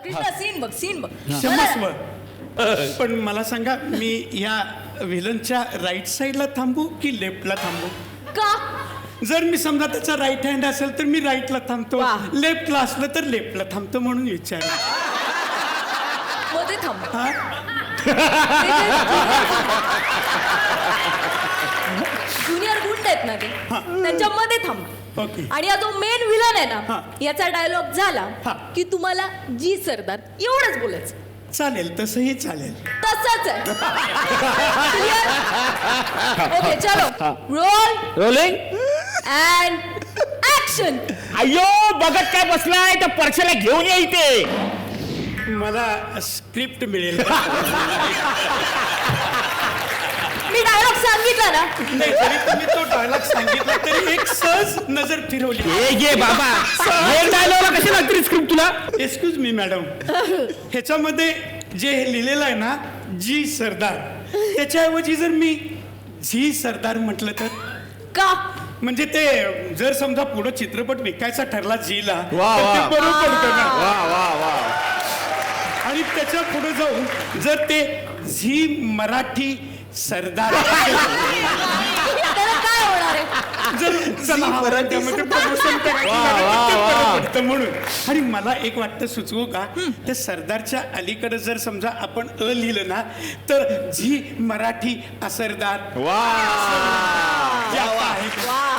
Krishna scene बघ क्षमस्व. पण मला सांगा, मी या व्हिलनच्या राईट साईडला थांबू की लेफ्टला थांबू? का जर मी समजा त्याचा राईट हँड असेल तर मी राईटला थांबतो, वा. लेफ्टला असलं तर लेफ्टला थांबतो म्हणून विचार. मध्ये थांब. हा ज्युनियर गुंड आहेत ना ते, त्यांच्यामध्ये थांब. ओके. आणि हा जो मेन विलन आहे हा. ना, याचा डायलॉग झाला हा. की तुम्हाला जी सरदार एवढंच बोलायचं. चालेल, तसंही चालेल. तसंच आहे. Clear? ओके चलो रोल रोलिंग. And action. अयो बघत काय बसलाय, तर परशाला घेऊन या इथे. मला स्क्रिप्ट मिळेल. मी डायलॉग सांगितला ना. नाही, जरी तुम्ही तो डायलॉग सांगितला तरी एक सहज नजर फिरवली. हे घे बाबा, हे डायलॉगला कशी लागते स्क्रिप्ट तुला? एक्सक्यूज मी मॅडम, ह्याच्यामध्ये जे हे लिहिलेलं आहे ना, जी सरदार, त्याच्याऐवजी जर मी झी सरदार म्हटलं तर? का म्हणजे ते जर समजा पुढं चित्रपट विकायचा ठरला झीला, वा, तर ते वा. बरं पडतं ना. वा वा वा. आणि त्याच्या पुढे जाऊन जर ते झी मराठी सरदार त्याला काय होणार आहे? जर चला त्यामध्ये प्रमोशन पडतं म्हणून. आणि मला एक वाटतं, सुचवू का, त्या सरदारच्या अलीकडे जर समजा आपण लिहिलं ना, तर झी मराठी असरदार. वा. जे आता आहे. वा,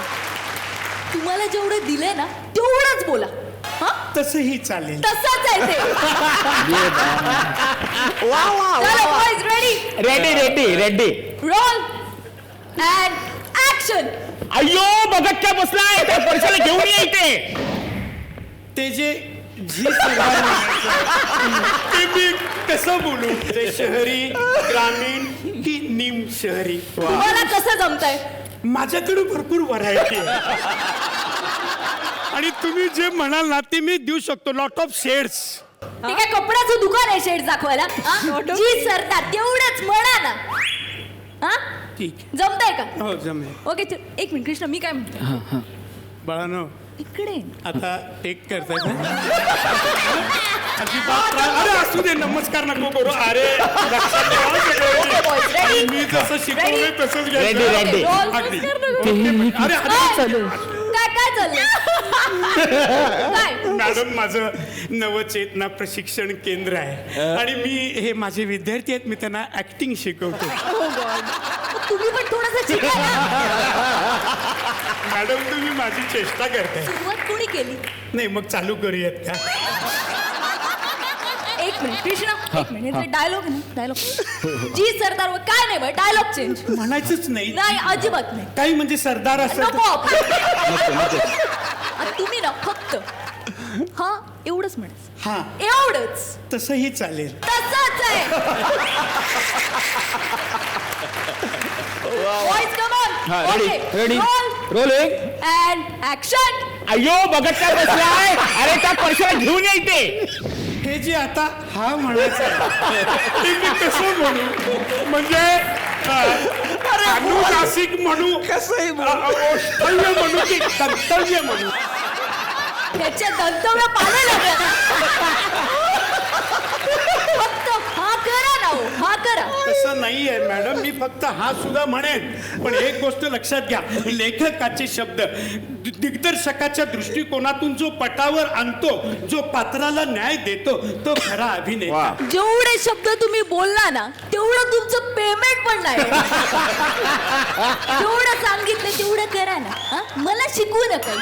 तुम्हाला जेवढं दिलंय ना तेवढंच बोला. हा तसंही चालेल. तसंच आहे ते. वा वा. चलो boys ready. Ready ready ready. Roll and action. अयो बघत काय बसलाय, तर परशाला घेऊन या इथे. ते जे झी सरदार म्हणायचं, ते मी कसं बोलू? ते शहरी, ग्रामीण की निम शहरी? तुम्हाला कसं जमतंय? माझ्याकडे भरपूर व्हरायटी आहे. आणि तुम्ही जे म्हणाल ना ते मी देऊ शकतो. Lot of shades. ते काय कपड्याचं दुकान आहे शेड दाखवायला? हा? जी सरदार तेवढंच म्हणा ना. हा ठीक जमतंय का? हो, जमेल. ओके एक मिनिट कृष्ण, मी काय म्हणते बाळानो, इकडे आता टेक करताय ना? अजिबात अरे असू दे, नमस्कार नको करू. अरे लक्षात ठेवा सगळं. मी जसं शिकवलंय तसंच Ready, घ्यायचं. ready. अगदी. अरे काय काय चाललंय? काय मॅडम, माझं नवचेतना प्रशिक्षण केंद्र आहे आणि मी हे माझे विद्यार्थी आहेत, मी त्यांना ऍक्टिंग शिकवतो. तुम्ही पण थोडंसं शिका ना. मॅडम, तुम्ही माझी चेष्टा करताय. सुरुवात कोणी केली? नाही, मग चालू करूयात का? एक मिनिट कृष्ण, एक मिनिट डायलॉग ना, डायलॉग जी सरदार काय नाही बाय, डायलॉग चेंज म्हणायचंच नाही. नाही, अजिबात नाही. काही म्हणजे सरदार असं नको. तुम्ही ना फक्त हा एवढंच म्हणायचं. हा, एवढंच. तसंही चालेल. तसंच आहे. Boys, come on. Ready Okay. Ready. Roll rolling. and action. अयो बघत काय बसलाय, अरे त्या परशाला घेऊन या इथे. हे जे आता हा म्हणायचं आहे, ते मी कसं म्हणू? म्हणजे अनुनासिक म्हणू, औष्ठल्य म्हणू की कर्तव्य म्हणू? त्याच्या दंतवला पाणी लागलं. फक्त हा करा ना, हो. हा करा. तसं नाही आहे मॅडम, मी फक्त हा सुद्धा म्हणेन. पण एक गोष्ट लक्षात घ्या, लेखकाचे शब्द दिग्दर्शकाच्या दृष्टिकोनातून जो पटावर आणतो, जो पात्राला न्याय देतो, तो खरा अभिनेता. जेवढे शब्द तुम्ही बोलला ना तेवढं तुमचं पेमेंट पण नाही. जेवढं सांगितलं तेवढं करा ना. हा? मला शिकवू नका.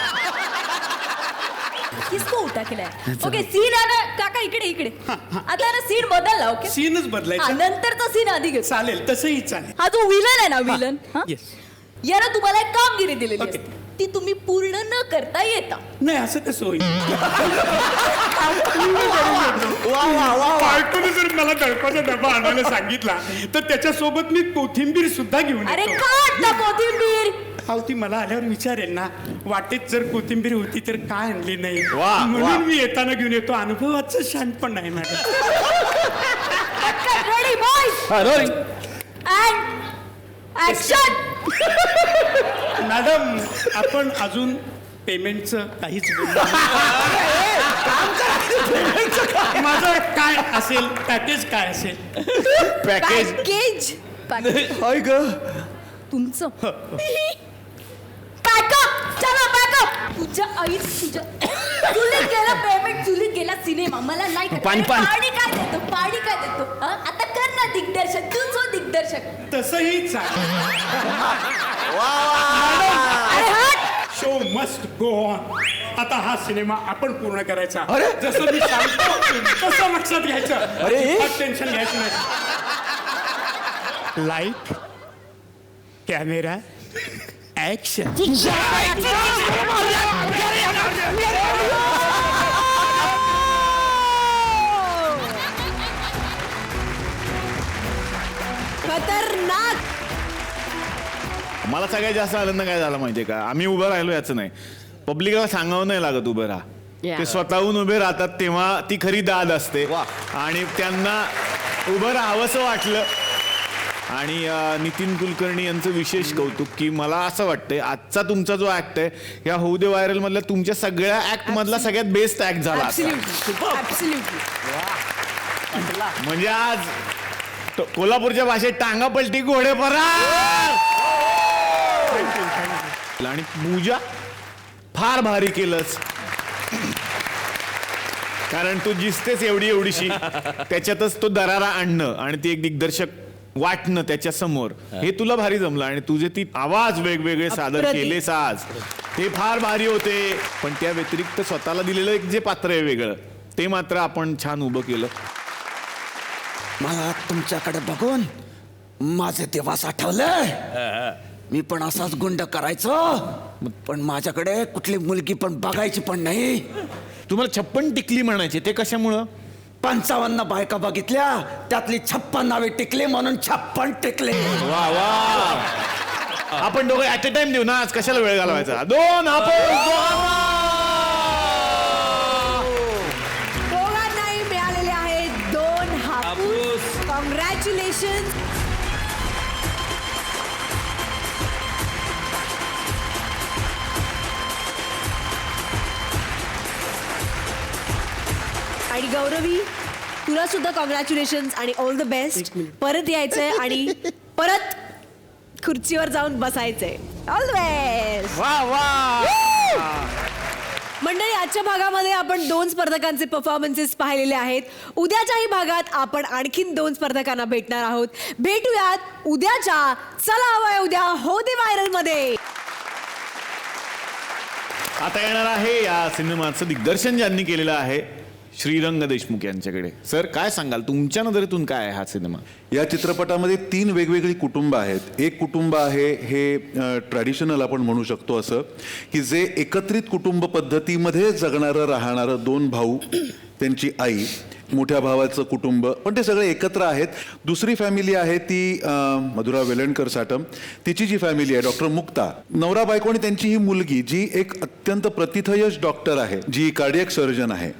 किसको उठा केलाय? ओके सीन आहे ना काका, इकडे इकडे. आता ना सीन बदलला. ओके सीनच बदलायचा. नंतरचा सीन आधी घेतो. चालेल, तसंही चालेल. हा जो विलन आहे ना, विलन येस. याला तुम्हाला एक कामगिरी दिलेली Okay. असते, ती तुम्ही पूर्ण न करता येता. नाही, असं कसं होईल? बायकोने जर मला दळपाचा डबा आणायला सांगितला तर त्याच्यासोबत मी कोथिंबीर सुद्धा घेऊन अरे येतो. काढ ना कोथिंबीर. अहो, ती मला आल्यावर विचारेल ना, वाटेत जर कोथिंबीर होती तर काय आणली नाही, वा, म्हणून वा. मी येताना घेऊन येतो. अनुभवाचं शानपण नाही madam. Ready boys rolling. And action. Madam, आपण अजून पेमेंटचं काहीच बोललो नाही. माझा काय असेल, पॅकेज काय असेल? पॅकेज हाय ग तुमचं पॅकअप, चला पॅकअप. तुझ्या आई तुझ्या चुलीत गेला पेमेंट, चुलीत गेला सिनेमा. मला नाही करायचं. पाणी. पाणी काय देतो, पाणी काय देतो? हं? आता कर ना दिग्दर्शक, तूच हो दिग्दर्शक. तसंही चालेल. अरे हट. Show must go on. आता हा सिनेमा आपण पूर्ण करायचा. अरे! जसं मी सांगतो तसं लक्षात घ्यायचं. अरे! टेन्शन घ्यायचं नाही. Light, camera, action. खतरनाक. मला सगळ्यात जास्त आनंद काय झाला माहितीये का, आम्ही उभं राहिलो याचं नाही, पब्लिकला सांगावं नाही लागत उभं राहा. ते स्वतःहून उभे राहतात तेव्हा ती खरी दाद असते. आणि त्यांना उभं राहावंसं वाटलं. आणि नितीन कुलकर्णी यांचं विशेष कौतुक की मला असं वाटतंय आजचा तुमचा जो ऍक्ट आहे या होऊ दे व्हायरल मधल्या तुमच्या सगळ्या ऍक्ट मधला सगळ्यात बेस्ट ऍक्ट झाला असा. म्हणजे आज कोल्हापूरच्या भाषेत टांगा पलटी घोडे परार. आणि पूजा फार भारी केलंस, कारण तू दिसतेस एवढीशी, त्याच्यातच तो दरारा आणणं आणि ती एक दिग्दर्शक वाटणं त्याच्या समोर, हे तुला भारी जमलं. आणि तुझे ती आवाज वेगवेगळे सादर केलेस आज, ते फार भारी होते. पण त्या व्यतिरिक्त स्वतःला दिलेलं एक जे पात्र आहे वेगळं, ते मात्र आपण छान उभं केलं. मला तुमच्याकडे बघून माझे दिवस आठवले. मी पण असाच गुंड करायचो, पण माझ्याकडे कुठली मुलगी पण बघायची पण नाही. तुम्हाला 56 टिकली म्हणायचे, ते कशामुळं? 55 बायका बघितल्या, त्यातली 56 नावे टिकली म्हणून 56 टिकले. वा वा, आपण दोघं ऍट अ टाइम देऊ ना, आज कशाला वेळ घालवायचा. 2 दोघांनाही मिळालेले आहेत 2 हापूस. कॉंग्रॅच्युलेशन. आणि गौरवी, तुला सुद्धा कॉंग्रॅच्युलेशन आणि ऑल द बेस्ट. परत यायचंय आणि परत खुर्चीवर जाऊन बसायचंय. All the best. वा वा. मंडळी, आजच्या भागामध्ये आपण 2 स्पर्धकांचे परफॉर्मन्सेस पाहिलेले आहेत. उद्याच्याही भागात आपण आणखीन 2 स्पर्धकांना भेटणार आहोत. भेटूयात उद्याच्या चला हवंय उद्या हो दे व्हायरल मध्ये. आता येणार आहे या सिनेमाचं दिग्दर्शन ज्यांनी केलेलं आहे श्रीरंग देशमुख यांच्याकडे. सर, काय सांगाल, तुमच्या नजरेतून काय आहे हा सिनेमा? या चित्रपटामध्ये 3 वेगवेगळी कुटुंब आहेत. एक कुटुंब आहे हे ट्रॅडिशनल आपण म्हणू शकतो असं, की जे एकत्रित कुटुंब पद्धतीमध्ये जगणारं राहणारं 2 भाऊ, त्यांची आई, मोठ्या भावाचं कुटुंब, पण ते सगळे एकत्र आहेत. दुसरी फॅमिली आहे ती मधुरा वेलणकर साटम, तिची जी फॅमिली आहे डॉक्टर मुक्ता, नवरा बायको आणि त्यांची ही मुलगी जी एक अत्यंत प्रतिथयश डॉक्टर आहे, जी कार्डियक सर्जन आहे.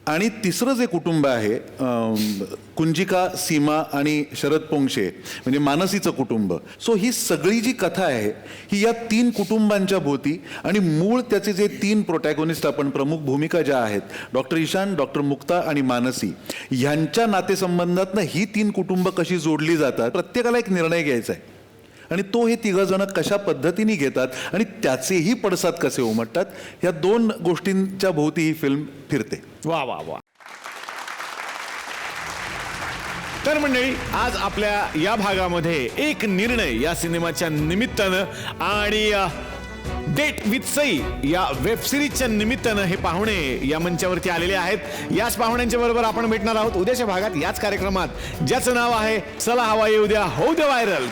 आणि तिसरं जे कुटुंब आहे कुंजिका, सीमा आणि शरद पोंक्षे म्हणजे मानसीचं कुटुंब. सो ही सगळी जी कथा आहे ही या 3 कुटुंबांच्या भोवती, आणि मूळ त्याचे जे 3 प्रोटॅगोनिस्ट आपण प्रमुख भूमिका ज्या आहेत, डॉक्टर ईशान, डॉक्टर मुक्ता आणि मानसी, ह्यांच्या नातेसंबंधातनं ही 3 कुटुंब कशी जोडली जातात, प्रत्येकाला एक निर्णय घ्यायचा आहे. आणि तो हे 3 जण कशा पद्धतीने घेतात आणि त्याचेही पडसाद कसे उमटतात, ह्या 2 गोष्टींच्या भोवती ही फिल्म फिरते. वा वा वा. तर मंडळी, आज आपल्या या भागामध्ये एक निर्णय या सिनेमाच्या निमित्तानं आणि डेट विथ सई या वेब सिरीजच्या निमित्तानं हे पाहुणे या मंचावरती आलेले आहेत. याच पाहुण्यांच्या बरोबर आपण भेटणार आहोत उद्याच्या भागात याच कार्यक्रमात, ज्याचं नाव आहे चला हवा येऊ द्या होऊ द्या व्हायरल.